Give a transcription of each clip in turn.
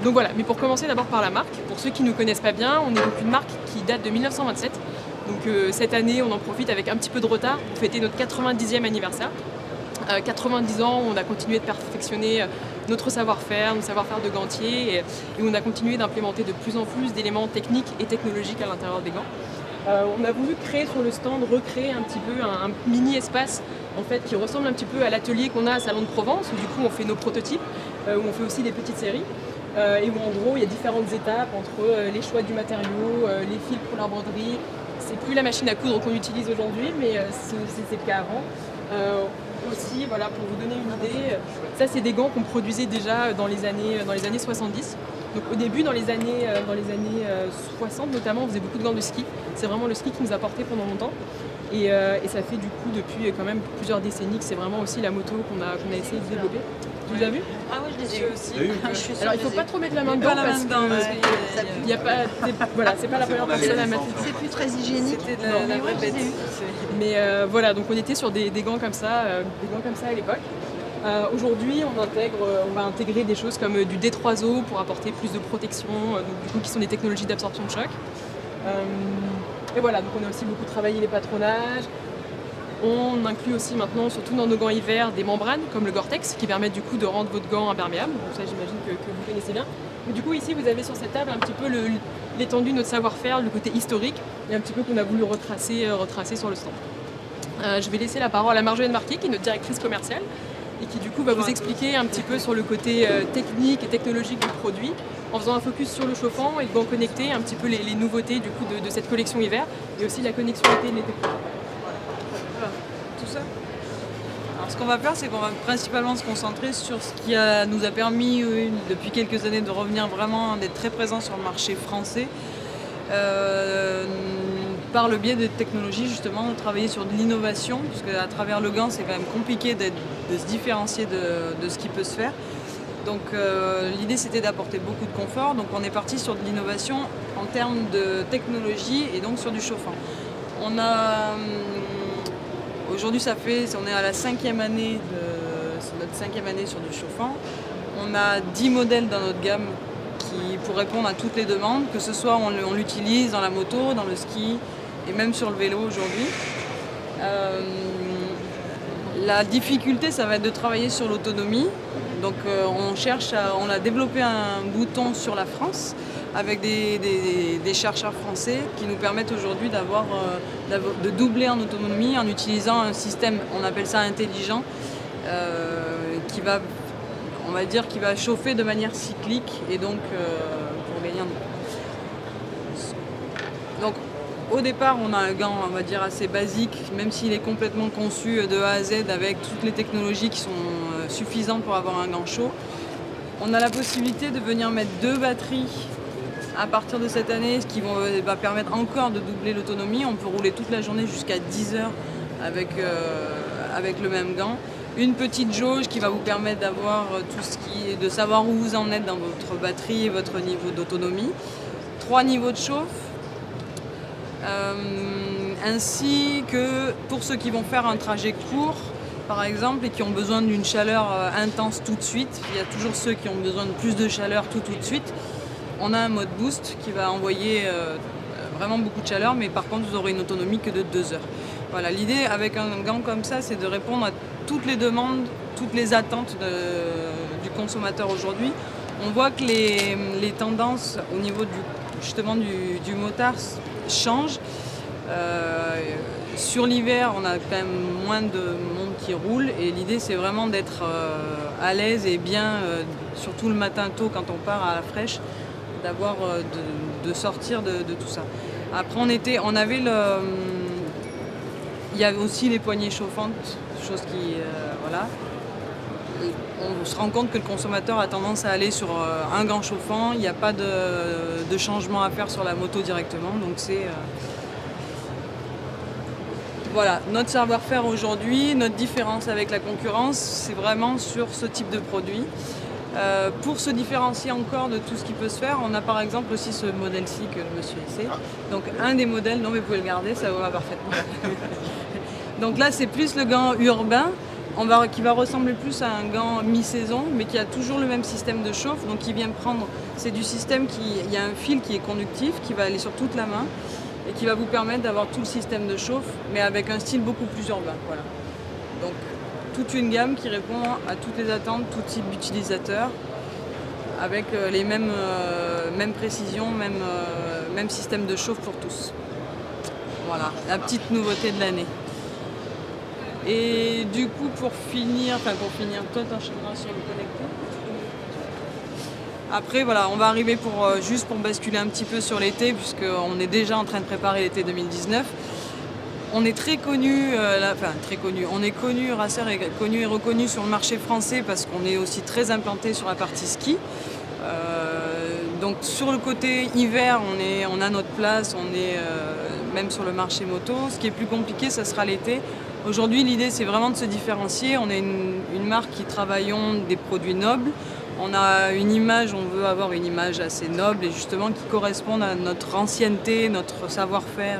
Donc voilà, mais pour commencer d'abord par la marque, pour ceux qui ne nous connaissent pas bien, on est donc une marque qui date de 1927. Donc cette année, on en profite avec un petit peu de retard pour fêter notre 90e anniversaire. 90 ans, on a continué de perfectionner notre savoir-faire, notre savoir-faire de gantier, et on a continué d'implémenter de plus en plus d'éléments techniques et technologiques à l'intérieur des gants. On a voulu créer sur le stand, recréer un petit peu un mini espace en fait, qui ressemble un petit peu à l'atelier qu'on a à Salon de Provence, où du coup on fait nos prototypes, où on fait aussi des petites séries, et où en gros il y a différentes étapes entre les choix du matériau, les fils pour la broderie. C'est plus la machine à coudre qu'on utilise aujourd'hui, mais c'est le cas avant. Aussi, voilà, pour vous donner une idée, ça c'est des gants qu'on produisait déjà dans les années 70. Donc au début, dans les années 60 notamment, on faisait beaucoup de gants de ski. C'est vraiment le ski qui nous a porté pendant longtemps. Et ça fait du coup depuis quand même plusieurs décennies que c'est vraiment aussi la moto qu'on a essayé de développer. Tu les as vus? Ah oui, je les ai vus aussi. Alors il ne faut pas trop mettre la main dedans parce que y a pas, voilà, c'est pas la première personne à mettre. C'est plus très hygiénique. C'était de la vraie bête. Mais voilà, donc on était sur des gants comme ça à l'époque. Aujourd'hui, on va intégrer des choses comme du D3O pour apporter plus de protection, donc, du coup, qui sont des technologies d'absorption de choc. Et voilà, donc on a aussi beaucoup travaillé les patronages. On inclut aussi maintenant, surtout dans nos gants hiver, des membranes comme le Gore-Tex qui permettent du coup de rendre votre gant imperméable. Donc ça, j'imagine que vous connaissez bien. Mais du coup, ici, vous avez sur cette table un petit peu l'étendue de notre savoir-faire, le côté historique, et un petit peu qu'on a voulu retracer sur le stand. Je vais laisser la parole à Marjolaine Marquet, qui est notre directrice commerciale, et qui du coup va vous expliquer un petit peu sur le côté technique et technologique du produit, en faisant un focus sur le chauffant et le gant connecté, un petit peu les nouveautés du coup de cette collection hiver, et aussi la connexion été et l'été. Tout ça. Alors ce qu'on va faire, c'est qu'on va principalement se concentrer sur ce qui nous a permis depuis quelques années de revenir vraiment, d'être très présents sur le marché français. Par le biais des technologies, justement, de travailler sur de l'innovation, puisque à travers le gant, c'est quand même compliqué de se différencier de ce qui peut se faire. Donc l'idée, c'était d'apporter beaucoup de confort. Donc on est parti sur de l'innovation en termes de technologie et donc sur du chauffant. Aujourd'hui, on est à la 5e année, c'est notre 5e année sur du chauffant. On a 10 modèles dans notre gamme pour répondre à toutes les demandes, que ce soit on l'utilise dans la moto, dans le ski et même sur le vélo aujourd'hui. La difficulté, ça va être de travailler sur l'autonomie. Donc on a développé un bouton sur la France avec des chercheurs français qui nous permettent aujourd'hui de doubler en autonomie en utilisant un système, on appelle ça intelligent, qui va chauffer de manière cyclique et donc pour gagner en donc au départ, on a un gant, on va dire, assez basique, même s'il est complètement conçu de A à Z avec toutes les technologies qui sont suffisantes pour avoir un gant chaud. On a la possibilité de venir mettre 2 batteries à partir de cette année, ce qui va permettre encore de doubler l'autonomie. On peut rouler toute la journée jusqu'à 10 heures avec le même gant. Une petite jauge qui va vous permettre d'avoir de savoir où vous en êtes dans votre batterie et votre niveau d'autonomie. 3 niveaux de chauffe. Ainsi que pour ceux qui vont faire un trajet court, par exemple, et qui ont besoin d'une chaleur intense tout de suite, il y a toujours ceux qui ont besoin de plus de chaleur tout de suite. On a un mode boost qui va envoyer vraiment beaucoup de chaleur, mais par contre vous aurez une autonomie que de 2 heures. Voilà, l'idée avec un gant comme ça, c'est de répondre à toutes les demandes, toutes les attentes du consommateur aujourd'hui. On voit que les tendances au niveau du motard changent. Sur l'hiver, on a quand même moins de monde qui roule et l'idée c'est vraiment d'être à l'aise et bien, surtout le matin tôt quand on part à la fraîche, de sortir de tout ça. Après il y a aussi les poignées chauffantes, chose qui voilà. On se rend compte que le consommateur a tendance à aller sur un gant chauffant, il n'y a pas de changement à faire sur la moto directement, donc c'est voilà, notre savoir-faire aujourd'hui, notre différence avec la concurrence, c'est vraiment sur ce type de produit. Pour se différencier encore de tout ce qui peut se faire, on a par exemple aussi ce modèle-ci que le monsieur essaie. Donc un des modèles, non mais vous pouvez le garder, ça va parfaitement. Donc là c'est plus le gant urbain, qui va ressembler plus à un gant mi-saison, mais qui a toujours le même système de chauffe. Donc il vient prendre, c'est du système il y a un fil qui est conductif, qui va aller sur toute la main et qui va vous permettre d'avoir tout le système de chauffe, mais avec un style beaucoup plus urbain. Voilà. Donc toute une gamme qui répond à toutes les attentes, tout type d'utilisateur, avec les mêmes précisions, même système de chauffe pour tous. Voilà, la petite nouveauté de l'année. Et du coup, pour finir, toi t'enchaîneras sur le connecté. Après, voilà, on va arriver juste pour basculer un petit peu sur l'été, puisqu'on est déjà en train de préparer l'été 2019. On est très connu, on est connu, Racer est connu et reconnu sur le marché français parce qu'on est aussi très implanté sur la partie ski. Donc sur le côté hiver, on a notre place, on est même sur le marché moto. Ce qui est plus compliqué, ça sera l'été. Aujourd'hui, l'idée, c'est vraiment de se différencier. On est une marque qui travaillons des produits nobles. On a une image, on veut avoir une image assez noble et justement qui corresponde à notre ancienneté, notre savoir-faire,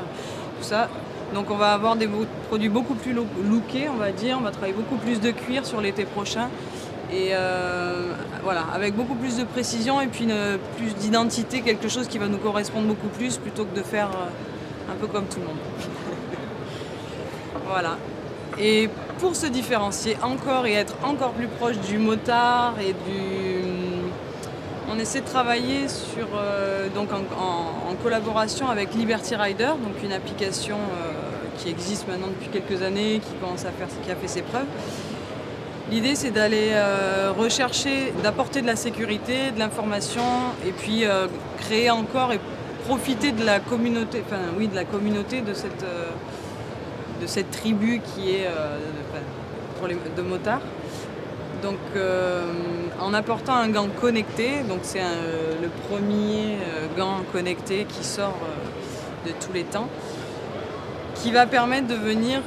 tout ça. Donc on va avoir des produits beaucoup plus lookés, on va dire. On va travailler beaucoup plus de cuir sur l'été prochain. Et voilà, avec beaucoup plus de précision et puis plus d'identité, quelque chose qui va nous correspondre beaucoup plus plutôt que de faire un peu comme tout le monde. Voilà. Et pour se différencier encore et être encore plus proche du motard on essaie de travailler sur, donc en collaboration avec Liberty Rider, donc une application qui existe maintenant depuis quelques années, qui a fait ses preuves. L'idée, c'est d'aller rechercher, d'apporter de la sécurité, de l'information, et puis créer encore et profiter de la communauté, de cette tribu qui est de motards. Donc en apportant un gant connecté, donc c'est le premier gant connecté qui sort de tous les temps, qui va permettre de venir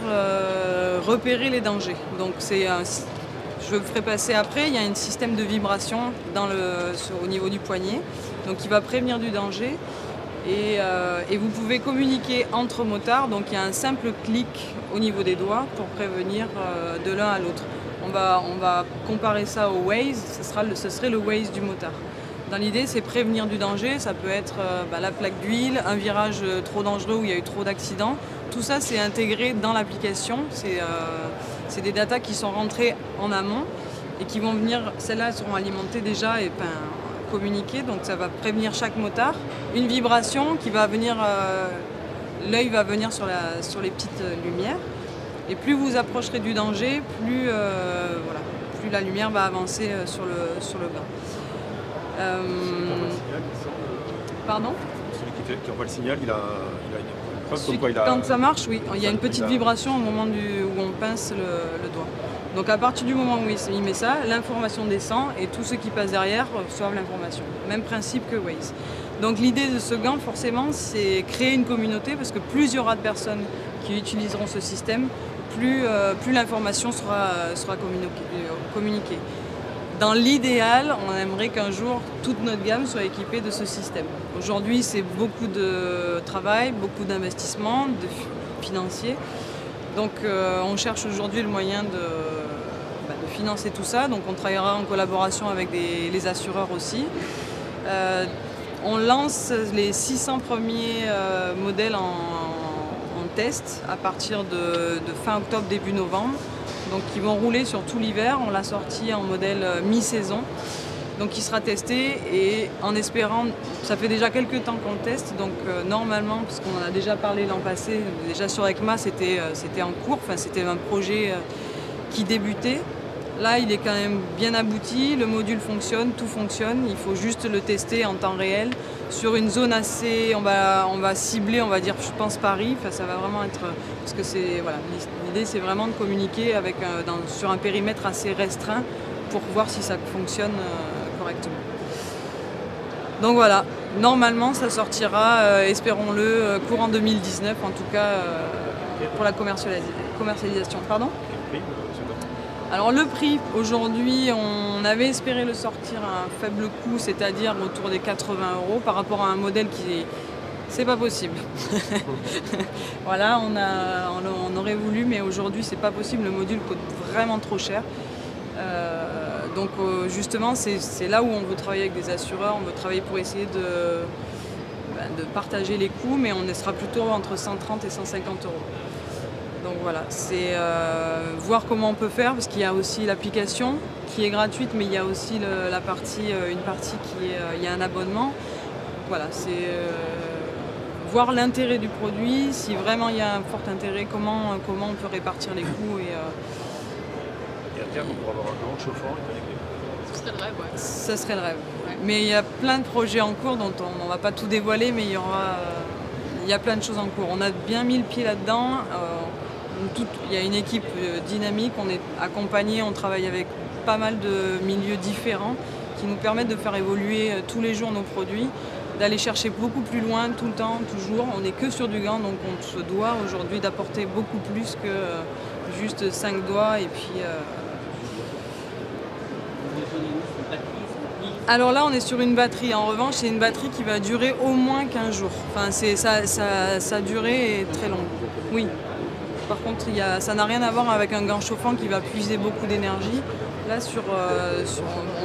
repérer les dangers. Donc je le ferai passer après, il y a un système de vibration au niveau du poignet, donc qui va prévenir du danger. Et vous pouvez communiquer entre motards, donc il y a un simple clic au niveau des doigts pour prévenir de l'un à l'autre. On va comparer ça au Waze, ce serait le Waze du motard. Dans l'idée, c'est prévenir du danger, ça peut être la plaque d'huile, un virage trop dangereux où il y a eu trop d'accidents. Tout ça, c'est intégré dans l'application, c'est des datas qui sont rentrées en amont et qui vont venir, celles-là seront alimentées déjà et communiquer, donc ça va prévenir chaque motard. Une vibration qui va venir, l'œil va venir sur les petites lumières. Et plus vous approcherez du danger, plus la lumière va avancer sur le gant. Pardon ? Celui qui envoie le signal, il a une preuve comme quoi Quand ça marche, oui, il y a une petite vibration au moment où on pince le doigt. Donc à partir du moment où il met ça, l'information descend et tous ceux qui passent derrière reçoivent l'information. Même principe que Waze. Donc l'idée de ce gant, forcément, c'est créer une communauté parce que plus il y aura de personnes qui utiliseront ce système, plus l'information sera communiquée. Dans l'idéal, on aimerait qu'un jour, toute notre gamme soit équipée de ce système. Aujourd'hui, c'est beaucoup de travail, beaucoup d'investissement financiers. Donc on cherche aujourd'hui le moyen de financer tout ça. Donc on travaillera en collaboration avec les assureurs aussi. On lance les 600 premiers modèles en test à partir de fin octobre, début novembre. Donc qui vont rouler sur tout l'hiver. On l'a sorti en modèle mi-saison. Donc il sera testé et en espérant, ça fait déjà quelques temps qu'on le teste, donc normalement, parce qu'on en a déjà parlé l'an passé, déjà sur ECMA c'était en cours, c'était un projet qui débutait. Là il est quand même bien abouti, le module fonctionne, tout fonctionne, il faut juste le tester en temps réel sur une zone assez, on va cibler, on va dire je pense Paris, ça va vraiment être, parce que l'idée c'est vraiment de communiquer sur un périmètre assez restreint pour voir si ça fonctionne correctement. Donc voilà, normalement ça sortira, espérons-le, courant 2019 en tout cas pour la commercialisation. Pardon ? Alors le prix, aujourd'hui on avait espéré le sortir à un faible coût, c'est-à-dire autour des 80 € par rapport à un modèle C'est pas possible. Voilà, on aurait voulu, mais aujourd'hui c'est pas possible. Le module coûte vraiment trop cher. Donc justement, c'est là où on veut travailler avec des assureurs. On veut travailler pour essayer de partager les coûts, mais on sera plutôt entre 130 et 150 euros. Donc voilà, c'est voir comment on peut faire, parce qu'il y a aussi l'application qui est gratuite, mais il y a aussi une partie qui est, il y a un abonnement. Voilà, c'est voir l'intérêt du produit, si vraiment il y a un fort intérêt, comment on peut répartir les coûts. Et à terme, on pourra avoir un gant chauffant et connecté. Ce serait le rêve, ouais. Ça serait le rêve. Mais il y a plein de projets en cours dont on ne va pas tout dévoiler, mais il y a plein de choses en cours. On a bien mis le pied là-dedans. Il y a une équipe dynamique, on est accompagné, on travaille avec pas mal de milieux différents qui nous permettent de faire évoluer tous les jours nos produits, d'aller chercher beaucoup plus loin tout le temps, toujours. On n'est que sur du gant, donc on se doit aujourd'hui d'apporter beaucoup plus que juste 5 doigts. Et puis, Alors là, on est sur une batterie. En revanche, c'est une batterie qui va durer au moins 15 jours. Enfin, sa durée est très longue. Oui. Par contre, ça n'a rien à voir avec un gant chauffant qui va puiser beaucoup d'énergie. Là,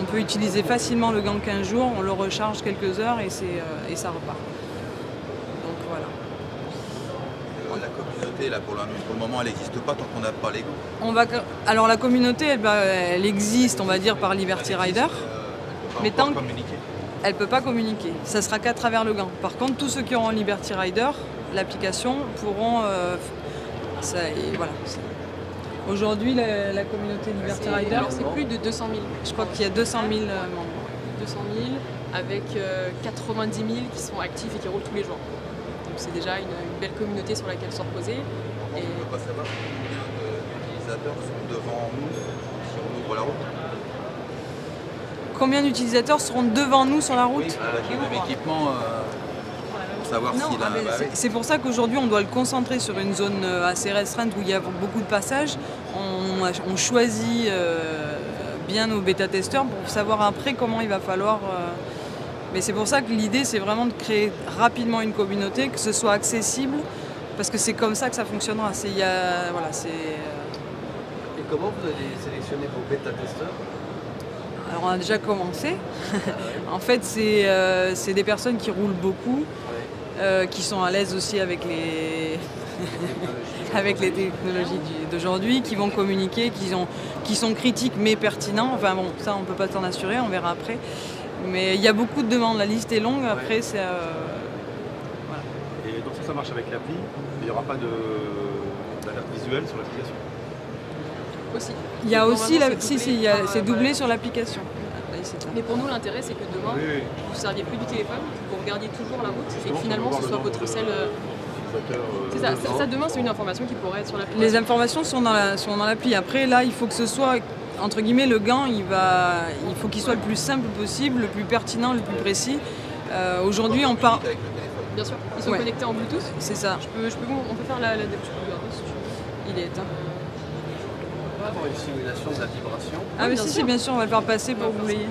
on peut utiliser facilement le gant 15 jours, on le recharge quelques heures et ça repart. Donc voilà. La communauté, là, pour le moment, elle n'existe pas tant qu'on n'a pas les gants. Alors la communauté, elle existe, on va dire, par Liberty Rider. Mais tant elle ne peut pas communiquer. Ça sera qu'à travers le gant. Par contre, tous ceux qui auront Liberty Rider, l'application, pourront... voilà. Aujourd'hui, la communauté Liberty Rider, c'est plus de 200 000. Je crois qu'il y a 200 000 membres. 200 000 avec 90 000 qui sont actifs et qui roulent tous les jours. Donc c'est déjà une belle communauté sur laquelle se reposer. On ne peut pas savoir combien d'utilisateurs sont devant nous si on ouvre la route. Combien d'utilisateurs seront devant nous sur la route? Avec le même équipement, pour savoir s'il a... C'est pour ça qu'aujourd'hui on doit le concentrer sur une zone assez restreinte où il y a beaucoup de passages. On choisit bien nos bêta-testeurs pour savoir après comment il va falloir... Mais c'est pour ça que l'idée c'est vraiment de créer rapidement une communauté, que ce soit accessible, parce que c'est comme ça que ça fonctionnera. Et comment vous allez sélectionner vos bêta-testeurs? Alors on a déjà commencé. En fait, c'est des personnes qui roulent beaucoup, qui sont à l'aise aussi avec les technologies d'aujourd'hui, qui vont communiquer, qui sont critiques mais pertinents. Enfin bon, ça on ne peut pas s'en assurer, on verra après. Mais il y a beaucoup de demandes, la liste est longue. Après, c'est... Voilà. Et donc ça marche avec l'appli, il n'y aura pas d'alerte visuelle sur l'application? Aussi. Il y a aussi, c'est doublé sur l'application. Mais pour nous, l'intérêt, c'est que demain, vous ne serviez plus du téléphone, vous regardiez toujours la route et que finalement, ce soit votre seul... C'est ça, demain, c'est une information qui pourrait être sur l'appli. Les informations sont dans l'appli. Après, là, il faut que ce soit, entre guillemets, le gant, il faut qu'il soit le plus simple possible, le plus pertinent, le plus précis. Aujourd'hui, on part... Bien sûr, ils sont connectés en Bluetooth. C'est ça. On peut faire la Il est éteint. Avoir une simulation de la vibration. Ah mais si, bien sûr, on va le faire passer pour vous l'ayez.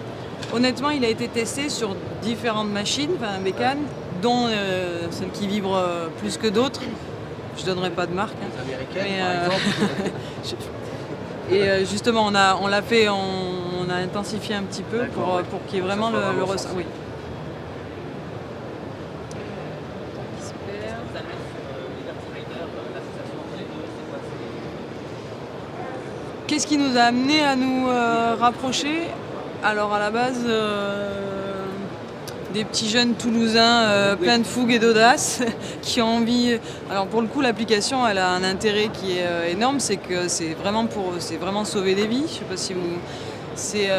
Honnêtement, il a été testé sur différentes machines, enfin bécanes, dont celles qui vibrent plus que d'autres. Je donnerai pas de marque. Les américaines, par exemple. Et justement, on l'a fait, on a intensifié un petit peu pour qu'il y ait vraiment le ressenti. Oui. Qu'est-ce qui nous a amené à nous rapprocher? Alors à la base, des petits jeunes Toulousains pleins de fougue et d'audace qui ont envie... Alors pour le coup, l'application, elle a un intérêt qui est énorme, c'est que c'est vraiment sauver des vies. Je sais pas si vous... C'est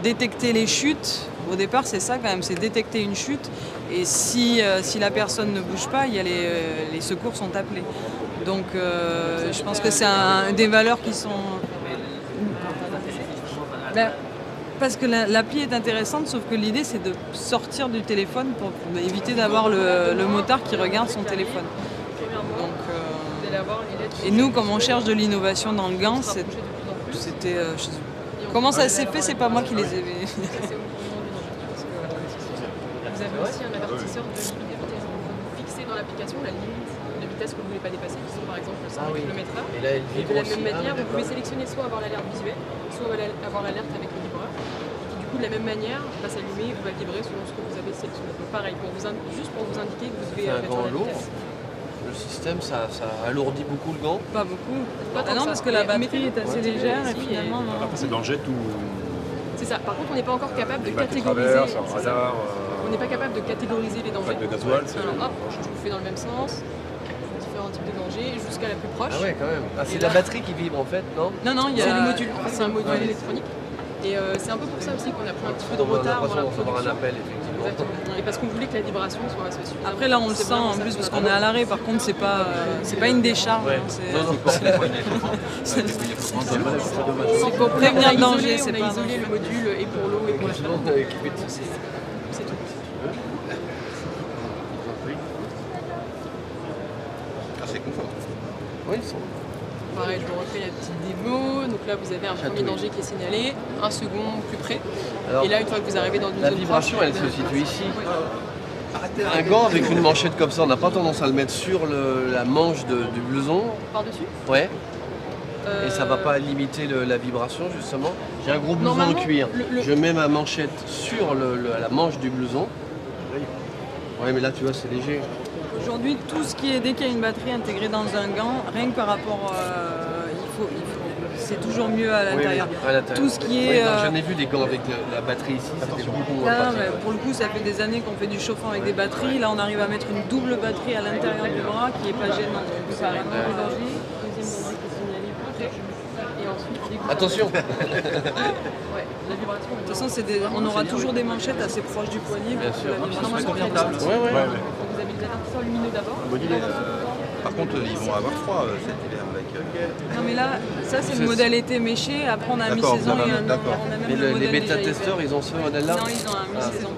détecter les chutes. Au départ, c'est ça quand même, c'est détecter une chute. Et si la personne ne bouge pas, il y a les secours sont appelés. Donc je pense que c'est des valeurs qui sont... Parce que l'appli est intéressante, sauf que l'idée c'est de sortir du téléphone pour éviter d'avoir le motard qui regarde son téléphone. Donc, et nous, comme on cherche de l'innovation dans le gant, c'était... comment ça s'est fait, c'est pas moi qui les ai... Vous avez aussi un avertisseur de limite de vitesse. Vous fixez dans l'application la limite de vitesse que vous ne voulez pas dépasser, qui sont par exemple 100 km/h. Et là, elle Et de vibre la aussi. même manière, vous pouvez sélectionner soit avoir l'alerte visuelle, soit avoir l'alerte avec le vibreur. Et du coup, de la même manière, va s'allumer ou va vibrer selon ce que vous avez sélectionné. Donc pareil, juste pour vous indiquer que vous devez C'est un réduire gant la lourd. vitesse. Le système, ça alourdit beaucoup le gant. Pas beaucoup. Pas tant Ah non, que ça. parce que la Mais batterie est assez légère et si, finalement. non. Après, c'est dans le jet ou C'est ça. Par contre, on n'est pas encore capable de des bateaux catégoriser. traverses, un c'est ça. radar, On n'est pas capable de catégoriser les dangers. de gasoil, c'est... Alors hop, je vous fais dans le même sens. Différents types de dangers jusqu'à la plus proche. Ah ouais, quand même. Ah, c'est Et la là- batterie qui vibre en fait, non? Non, non, il y a. C'est le module. En fait, c'est un module Ouais. électronique. Et c'est un peu pour ça aussi qu'on a pris un petit peu de On a retard dans l'impression la de recevoir un production. appel, effectivement. Exactement. Et parce qu'on voulait que la vibration soit suffisamment. Après là on le C'est sent vraiment en ça. plus parce qu'on est à l'arrêt. Par contre c'est pas une décharge. Ouais. hein, c'est- Non, non, C'est pour prévenir le danger. On C'est a pas. isolé le module et pour l'eau et pour la chaleur. équipé de ceci. C'est tout. Ah, c'est confort. Oui, ils sont. Pareil, je vous refais la petite démo. Donc là, vous avez un premier danger qui est signalé, un second plus près. Alors, Et là, une fois que vous arrivez dans une la zone vibration, proche, elle se situe ici. Ouais. Un gant avec une manchette comme ça, on n'a pas tendance à le mettre sur la manche du blouson. Par-dessus. Ouais. Et ça va pas limiter la vibration justement. J'ai un gros blouson de Normalement, cuir. le- Je mets ma manchette sur la manche du blouson. Ouais, mais là tu vois c'est léger. Aujourd'hui, tout ce qui est dès qu'il y a une batterie intégrée dans un gant, rien que par rapport, c'est toujours mieux à l'intérieur. Oui, à l'intérieur. Tout ce qui Oui, est, non, j'en ai vu des gants avec la batterie ici, c'était beaucoup moins Là, pratique. mais pour le coup, ça fait des années qu'on fait du chauffant avec des batteries. Là, on arrive à mettre une double batterie à l'intérieur du bras qui n'est pas gênant. Donc, ça règle le danger. Deuxième danger qui est signalé plus près. Et ensuite, dès que vous Attention. Ouais, la vibration. De toute façon, on aura toujours des manchettes assez proches du poignet. Bien pour que sûr. la vibration soit confortable. bien. Ouais, ouais. Vous avez les avertisseurs lumineux d'abord. Par contre, ils vont avoir froid cet hiver avec. Non, mais là, ça, c'est le modèle été méché. Après, on a un D'accord, mi-saison et d'accord. on a même Mais le les modèle déjà bêta-testeurs, hiver. ils ont ce modèle-là. Non, ils ont un mi-saison.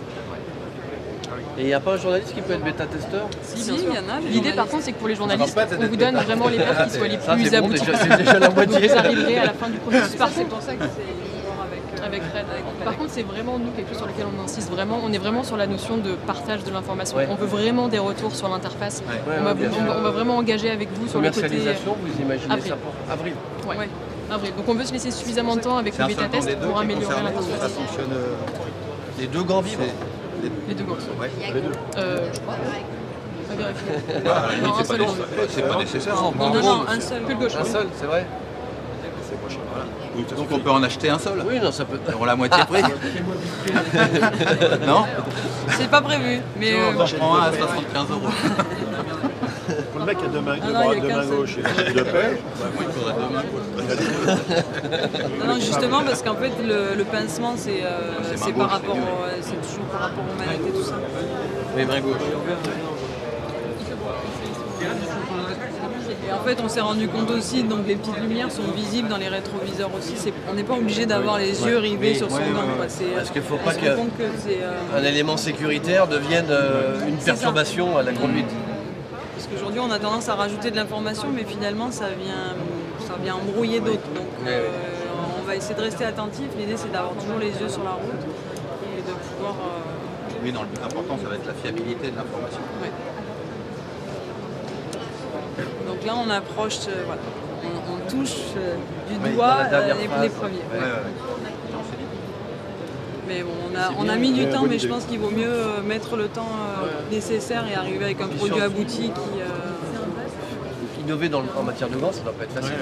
Et il n'y a pas un journaliste qui peut être bêta-testeur? Si, il y en a. des L'idée par journalistes. contre c'est que pour les journalistes, Ça va pas on vous donne vraiment les paires qui soient les Ça plus c'est bon, abouties. déjà, c'est déjà la Donc moitié. vous arriverez à la fin du processus. Par C'est contre, pour ça que c'est voir avec Red. Par contre, c'est vraiment nous quelque chose sur lequel on insiste vraiment. On est vraiment sur la notion de partage de l'information. Ouais. On veut vraiment des retours sur l'interface. Ouais, On va bien sûr. on va vraiment engager avec vous sur le côté Commercialisation, vous imaginez avril. ça pour avril? Ouais. Ouais. Avril. Donc on veut se laisser suffisamment de temps avec le bêta test pour améliorer Ça l'interface. fonctionne. Les deux gants vibrent. Les deux gants. Ouais. Je crois. À vérifier. À la limite, Non, un c'est seul pas, gant. c'est pas nécessaire. hein. Non, non, un seul. Que le gauche. Un seul, c'est vrai? Donc on peut en acheter un seul. Oui, non, ça peut. Pour la moitié prix. Non C'est pas prévu. Mais J'en prends un à 75 €. Pour le mec qui a deux mains, Ah non, il y a deux qu'un mains seul. gauche et deux paires, Moi, il faudrait deux mains. non, justement parce qu'en fait le pincement c'est main par gauche, rapport c'est c'est toujours par rapport aux manettes et tout ça. Oui, main gauche. Et en fait on s'est rendu compte aussi donc les petites lumières sont visibles dans les rétroviseurs aussi. On n'est pas obligé d'avoir les yeux rivés sur son gant. Quoi. Parce qu'il faut on pas se que rend compte que c'est un élément sécuritaire devienne une C'est ça. perturbation à la conduite. parce qu'aujourd'hui on a tendance à rajouter de l'information mais finalement ça vient embrouiller d'autres. Donc on va essayer de rester attentif. L'idée c'est d'avoir toujours les yeux sur la route et de pouvoir Oui, non, le plus important, ça va être la fiabilité de l'information. Donc là, on approche, voilà, on touche du Oui, doigt dans la dernière les phase. premiers. Ouais. Non, c'est dit. Mais bon, on a mis du temps, mais je pense qu'il vaut mieux mettre le temps nécessaire et arriver avec un produit abouti qui. Innover en matière de gants, ça doit pas être facile.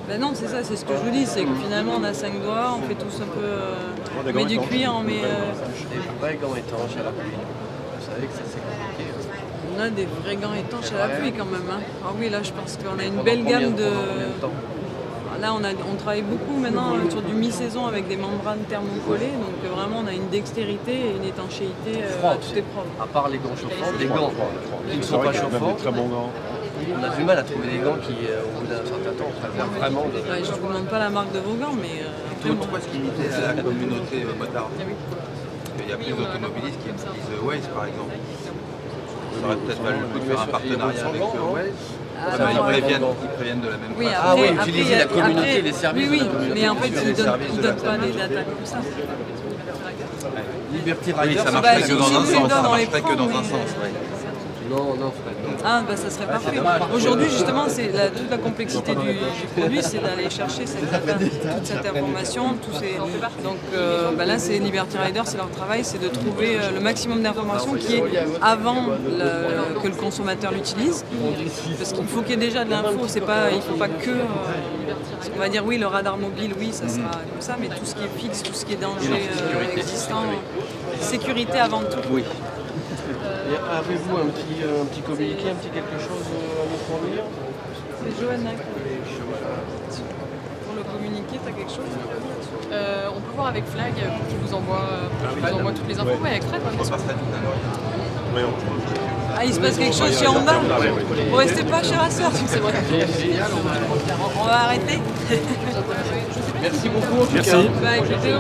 Ben non, c'est ça, c'est ce que je vous dis, c'est que finalement on a 5 doigts, on fait tous un peu. des On met gants du étanches. cuir, on met. Des vrais gants étanches à la pluie. Vous savez que ça c'est compliqué. On a des vrais gants étanches à la pluie quand même. Hein. Ah oui, là je pense qu'on a une Pendant belle gamme combien de temps? Là, on travaille beaucoup maintenant sur du mi-saison avec des membranes thermocollées, donc vraiment on a une dextérité et une étanchéité à toute épreuve. À part les gants chauffants, des gants qui ne c'est sont vrai pas qu'il y a même chauffants, des très bons gants. on a du mal à trouver des gants qui, au bout d'un certain temps, préservent vraiment de... Ouais, je ne vous demande pas la marque de vos gants, mais après, bon, Pourquoi se limiter à la communauté motard Ah oui. Parce qu'il y a plus d'automobilistes qui utilisent Waze par exemple. Ça aurait peut-être valu le coup de faire un partenariat avec Waze. Ah, Ils non, préviennent de la même oui, façon. Ah oui, après, utiliser la communauté, après, les services oui, de la oui, communauté. mais en fait, Les ils ne services de la donnent pas les communauté. datas comme ça. Liberty Oui, Rider, ça Bah, marcherait si que dans tu un nous les sens. donnes, Ça on les marcherait prend, que dans mais, un sens. Non, non, Fred, non. Ah, bah ça serait parfait. Aujourd'hui, justement, c'est toute la complexité du produit, c'est d'aller chercher cette data, toute cette information, tous ces... Donc bah là, c'est Liberty Rider, c'est leur travail, c'est de trouver le maximum d'informations qui est avant que le consommateur l'utilise. Parce qu'il faut qu'il y ait déjà de l'info, il ne faut pas que... on va dire oui, le radar mobile, oui, ça sera comme ça, mais tout ce qui est fixe, tout ce qui est danger existant, sécurité avant tout. Oui. Et avez-vous un petit communiqué, un petit quelque chose à nous fournir? C'est Johanna pour le communiqué, tu as quelque chose? On peut voir avec Flag pour qu'il vous envoie toutes les infos. Ouais, avec Fred, bien sûr. Ah, il se passe quelque chose chez Honda? Vous restez pas chez Racer? C'est vrai. On va arrêter. Merci beaucoup en tout cas. Merci. Bah, écoutez,